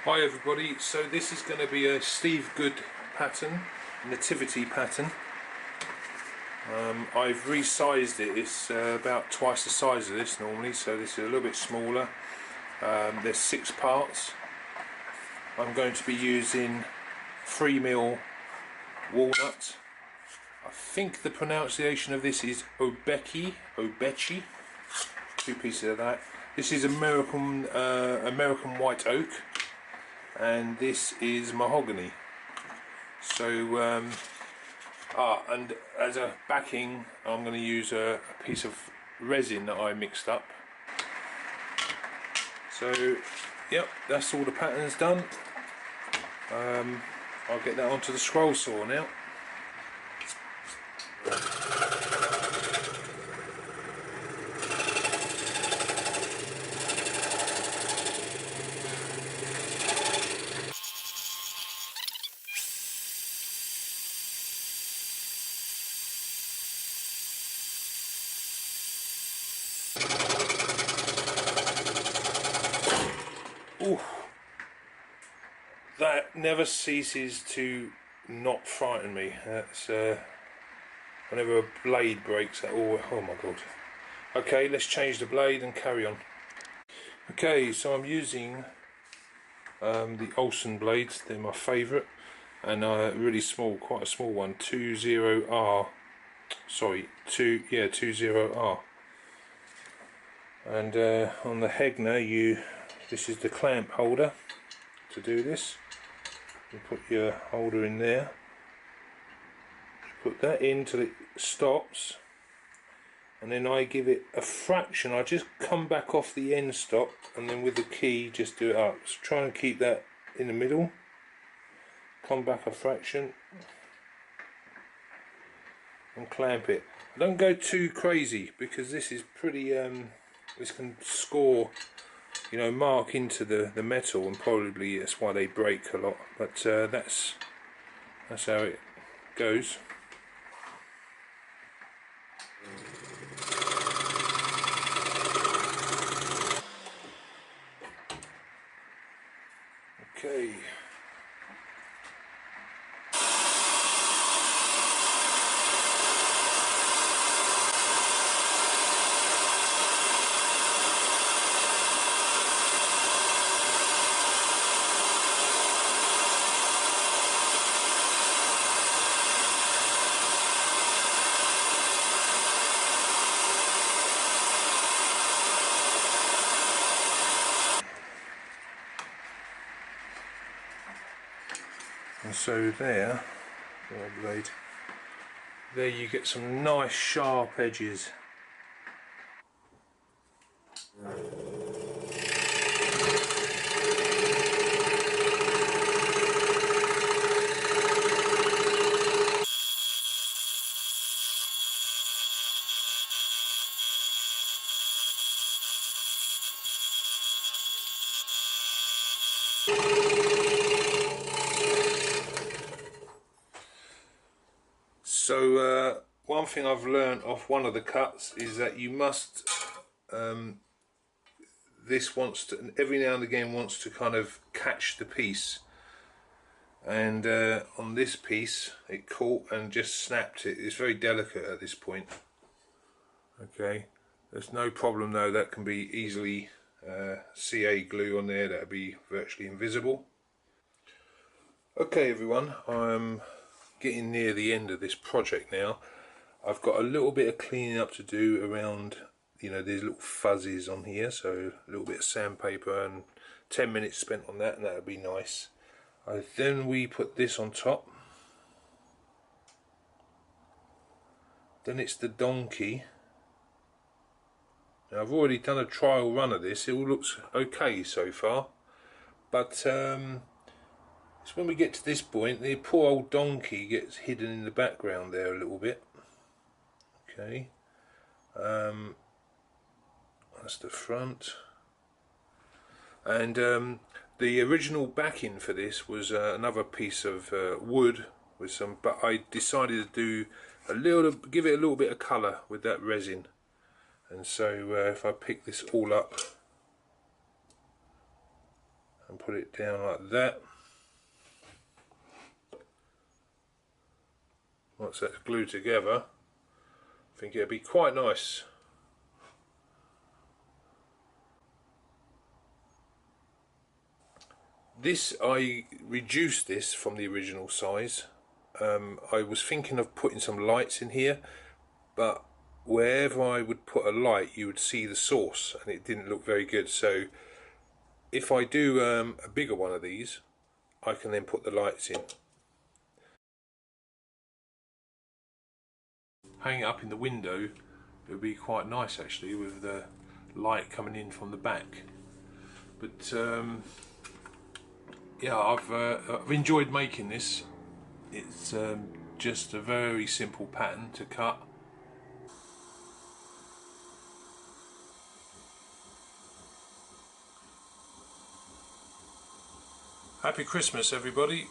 Hi everybody, so this is going to be a Steve Goode pattern, Nativity pattern. I've resized it. It's about twice the size of this normally, so this is a little bit smaller. There's 6 parts. I'm going to be using 3mm walnut. I think the pronunciation of this is Obeche, 2 pieces of that. This is American white oak, and this is mahogany. So and as a backing I'm going to use a piece of resin that I mixed up. So yep, that's all the patterns done. I'll get that onto the scroll saw now. Ooh, that never ceases to not frighten me. That's whenever a blade breaks, that oh my god. Okay, let's change the blade and carry on. Okay, so I'm using the Olsen blades. They're my favourite, and really small, quite a small one, 20R. Sorry, 20R. And on the Hegner, this is the clamp holder to do this. You put your holder in there, you put that in till it stops, and then I give it a fraction. I just come back off the end stop, and then with the key just do it up. So try and keep that in the middle, come back a fraction and clamp it. Don't go too crazy, because this is pretty this can score, you know, mark into the metal, and probably that's why they break a lot, but that's how it goes. Okay. And so there you get some nice sharp edges. So one thing I've learned off one of the cuts is that you must this wants to, every now and again wants to kind of catch the piece, and on this piece it caught and just snapped it. It's very delicate at this point. Okay, there's no problem though, that can be easily CA glue on there, that'll be virtually invisible. Okay everyone, I'm getting near the end of this project now. I've got a little bit of cleaning up to do around, you know, these little fuzzies on here, so a little bit of sandpaper, and 10 minutes spent on that, and that would be nice. Then we put this on top. Then it's the donkey. Now I've already done a trial run of this. It all looks okay so far, but it's when we get to this point, the poor old donkey gets hidden in the background there a little bit. Okay, that's the front. And the original backing for this was another piece of wood with some, but I decided to do give it a little bit of colour with that resin. And so if I pick this all up and put it down like that. Once that's glued together, I think it'll be quite nice. This, I reduced this from the original size. I was thinking of putting some lights in here, but wherever I would put a light you would see the source and it didn't look very good. So if I do a bigger one of these, I can then put the lights in. Hang it up in the window, it would be quite nice actually, with the light coming in from the back. But yeah, I've enjoyed making this. It's just a very simple pattern to cut. Happy Christmas everybody.